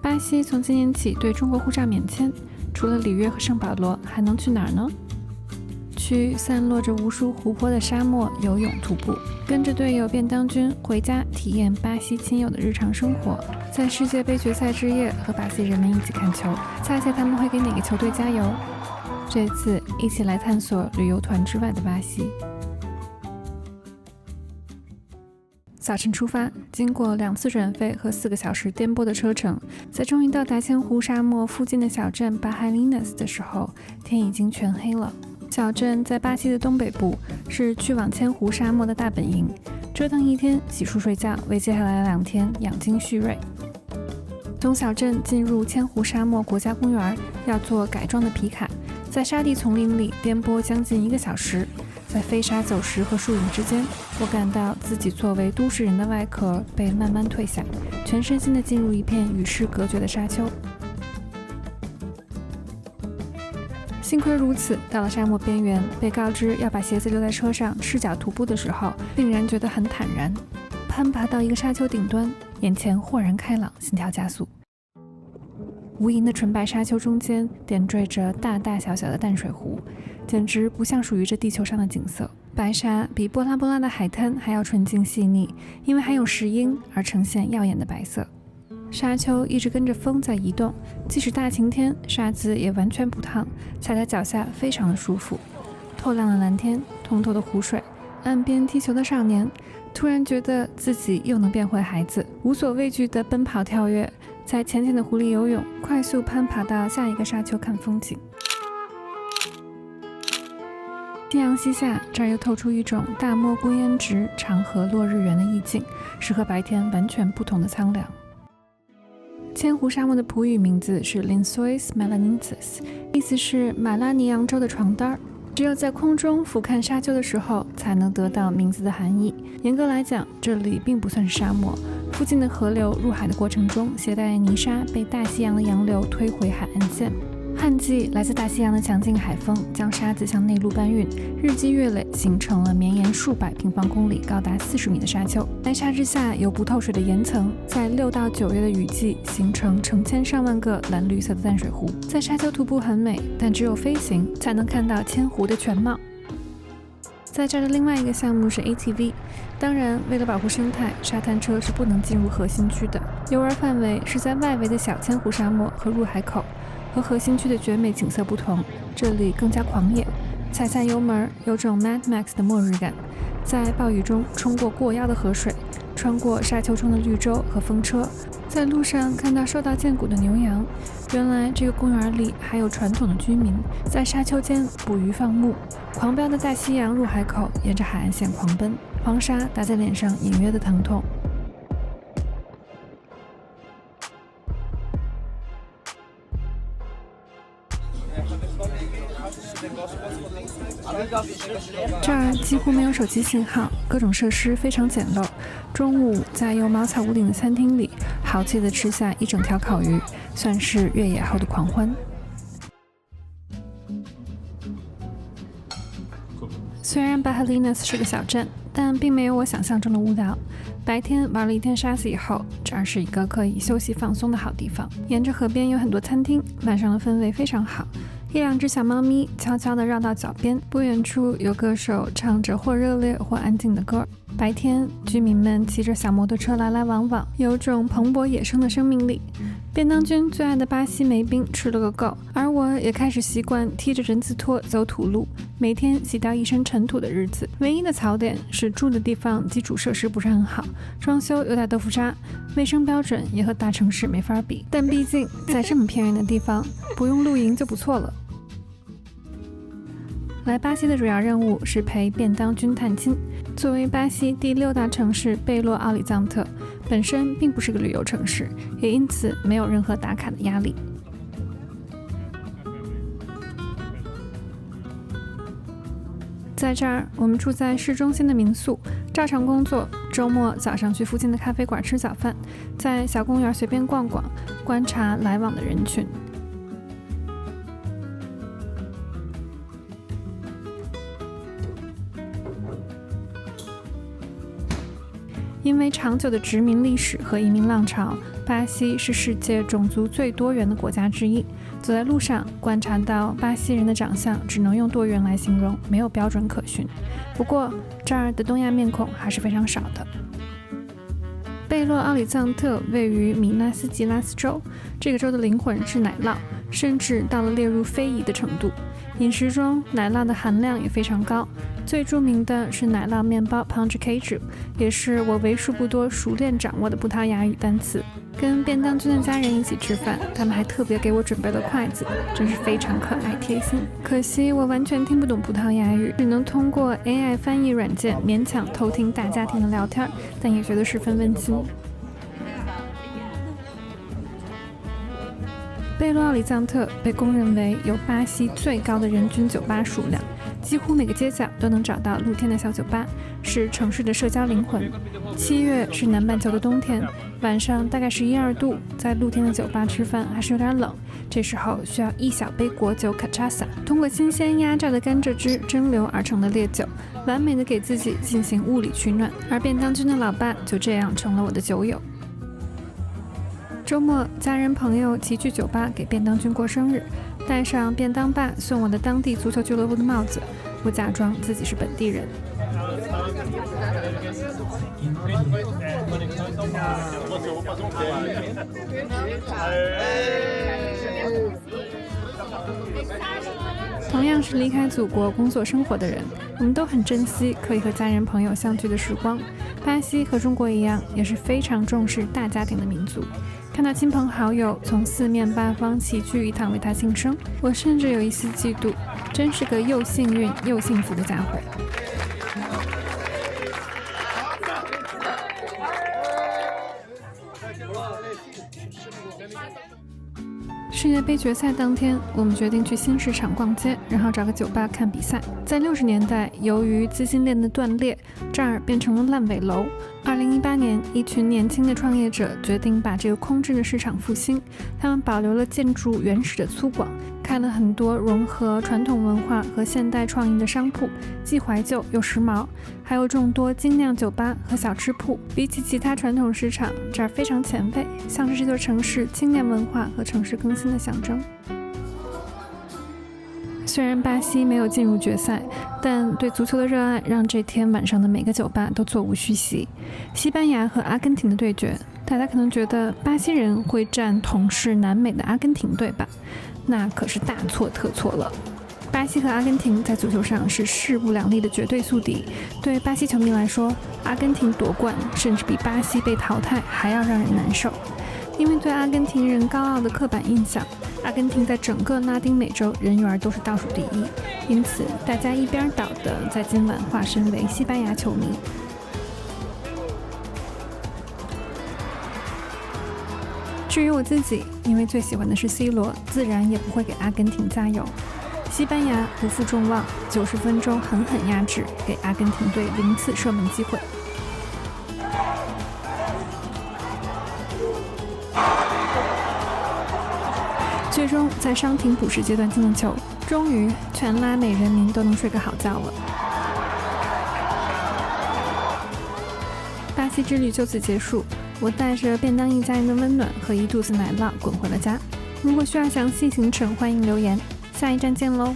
巴西从今年起对中国护照免签，除了里约和圣保罗，还能去哪儿呢？去散落着无数湖泊的沙漠游泳徒步，跟着队友便当军回家体验巴西亲友的日常生活，在世界杯决赛之夜和巴西人们一起看球，猜猜他们会给哪个球队加油？这次一起来探索旅游团之外的巴西。早晨出发，经过2次转飞和4个小时颠簸的车程，在终于到达千湖沙漠附近的小镇巴哈利纳斯的时候，天已经全黑了。小镇在巴西的东北部，是去往千湖沙漠的大本营。折腾一天，洗漱睡觉，为接下来2天养精蓄锐。从小镇进入千湖沙漠国家公园，要坐改装的皮卡，在沙地丛林里颠簸将近1个小时。在飞沙走石和树影之间，我感到自己作为都市人的外壳被慢慢褪下，全身心地进入一片与世隔绝的沙丘。幸亏如此，到了沙漠边缘，被告知要把鞋子留在车上，赤脚徒步的时候，竟然觉得很坦然。攀爬到一个沙丘顶端，眼前豁然开朗，心跳加速。无垠的纯白沙丘中间点缀着大大小小的淡水湖，简直不像属于这地球上的景色。白沙比波拉波拉的海滩还要纯净细腻，因为含有石英而呈现耀眼的白色。沙丘一直跟着风在移动，即使大晴天，沙子也完全不烫，踩在脚下非常的舒服。透亮的蓝天，通透的湖水，岸边踢球的少年，突然觉得自己又能变回孩子，无所畏惧地奔跑跳跃，在浅浅的湖里游泳，快速攀爬到下一个沙丘看风景。夕阳西下，这儿又透出一种大漠孤烟直，长河落日圆的意境，是和白天完全不同的苍凉。千湖沙漠的葡语名字是 Lençóis Maranhenses， 意思是马拉尼扬州的床单。只有在空中俯瞰沙丘的时候，才能得到名字的含义。严格来讲，这里并不算是沙漠，附近的河流入海的过程中，携带泥沙被大西洋的洋流推回海岸线。旱季，来自大西洋的强劲海风将沙子向内陆搬运，日积月累，形成了绵延数百平方公里、高达40米的沙丘。白沙之下有不透水的岩层，在6到9月的雨季，形成成千上万个蓝绿色的淡水湖。在沙丘徒步很美，但只有飞行才能看到千湖的全貌。在这儿的另外一个项目是 ATV， 当然，为了保护生态，沙滩车是不能进入核心区的。游玩范围是在外围的小千湖沙漠和入海口。和核心区的绝美景色不同，这里更加狂野，踩踩油门，有种 Mad Max 的末日感。在暴雨中冲过过腰的河水，穿过沙丘中的绿洲和风车，在路上看到瘦到见骨的牛羊。原来这个公园里还有传统的居民在沙丘间捕鱼放牧。狂飙的大西洋入海口沿着海岸线狂奔，黄沙打在脸上，隐约的疼痛。这儿几乎没有手机信号，各种设施非常简陋。中午在有茅草屋顶的餐厅里，豪气地吃下一整条烤鱼，算是越野后的狂欢。虽然巴哈利纳斯是个小镇，但并没有我想象中的无聊。白天玩了一天沙子以后，这儿是一个可以休息放松的好地方。沿着河边有很多餐厅，晚上的氛围非常好。1-2只小猫咪悄悄地绕到脚边，不远处有歌手唱着或热烈或安静的歌。白天，居民们骑着小摩托车来来往往，有种蓬勃野生的生命力。便当君最爱的巴西梅冰吃了个够，而我也开始习惯踢着人字拖走土路，每天洗掉一身尘土的日子。唯一的槽点是住的地方基础设施不是很好，装修有点豆腐渣，卫生标准也和大城市没法比。但毕竟在这么偏远的地方，不用露营就不错了。来巴西的主要任务是陪便当君探亲。作为巴西第6大城市贝洛奥里藏特，本身并不是个旅游城市，也因此没有任何打卡的压力。在这儿，我们住在市中心的民宿，照常工作，周末早上去附近的咖啡馆吃早饭，在小公园随便逛逛，观察来往的人群。因为长久的殖民历史和移民浪潮，巴西是世界种族最多元的国家之一。走在路上，观察到巴西人的长相只能用多元来形容，没有标准可循。不过，这儿的东亚面孔还是非常少的。贝洛奥里藏特位于米纳斯吉拉斯州，这个州的灵魂是奶酪，甚至到了列入非遗的程度。饮食中奶酪的含量也非常高，最著名的是奶酪面包 pão de queijo， 也是我为数不多熟练掌握的葡萄牙语单词。跟便当君的家人一起吃饭，他们还特别给我准备了筷子，真是非常可爱贴心。可惜我完全听不懂葡萄牙语，只能通过 AI 翻译软件勉强偷听大家庭的聊天，但也觉得十分温馨。贝洛奥里藏特被公认为有巴西最高的人均酒吧数量，几乎每个街角都能找到露天的小酒吧，是城市的社交灵魂。7月是南半球的冬天，晚上大概11、12度，在露天的酒吧吃饭还是有点冷，这时候需要一小杯果酒 cachaça， 通过新鲜压榨的甘蔗汁蒸馏而成的烈酒，完美的给自己进行物理取暖。而便当君的老爸就这样成了我的酒友。周末，家人朋友齐聚酒吧给便当君过生日，戴上便当爸送我的当地足球俱乐部的帽子，我假装自己是本地人。同样是离开祖国工作生活的人，我们都很珍惜可以和家人朋友相聚的时光。巴西和中国一样，也是非常重视大家庭的民族。看到亲朋好友从四面八方齐聚一堂为他庆生，我甚至有一丝嫉妒，真是个又幸运又幸福的家伙。世界杯决赛当天，我们决定去新市场逛街，然后找个酒吧看比赛。在60年代，由于资金链的断裂，这儿变成了烂尾楼。2018年，一群年轻的创业者决定把这个空置的市场复兴。他们保留了建筑原始的粗犷，开了很多融合传统文化和现代创意的商铺，既怀旧又时髦，还有众多精酿酒吧和小吃铺。比起其他传统市场，这儿非常前卫，像是这座城市青年文化和城市更新的象征。虽然巴西没有进入决赛，但对足球的热爱让这天晚上的每个酒吧都座无虚席。西班牙和阿根廷的对决，大家可能觉得巴西人会战同是南美的阿根廷队吧？那可是大错特错了。巴西和阿根廷在足球上是势不两立的绝对宿敌。对巴西球迷来说，阿根廷夺冠甚至比巴西被淘汰还要让人难受。因为对阿根廷人高傲的刻板印象，阿根廷在整个拉丁美洲人缘都是倒数第一，因此大家一边倒的在今晚化身为西班牙球迷。至于我自己，因为最喜欢的是 C 罗，自然也不会给阿根廷加油。西班牙不负众望，90分钟狠狠压制，给阿根廷队0次射门机会。最终在伤停补时阶段进了球，终于全拉美人民都能睡个好觉了。巴西之旅就此结束，我带着便当一家人的温暖和一肚子奶酪滚回了家。如果需要详细行程，欢迎留言。下一站见喽！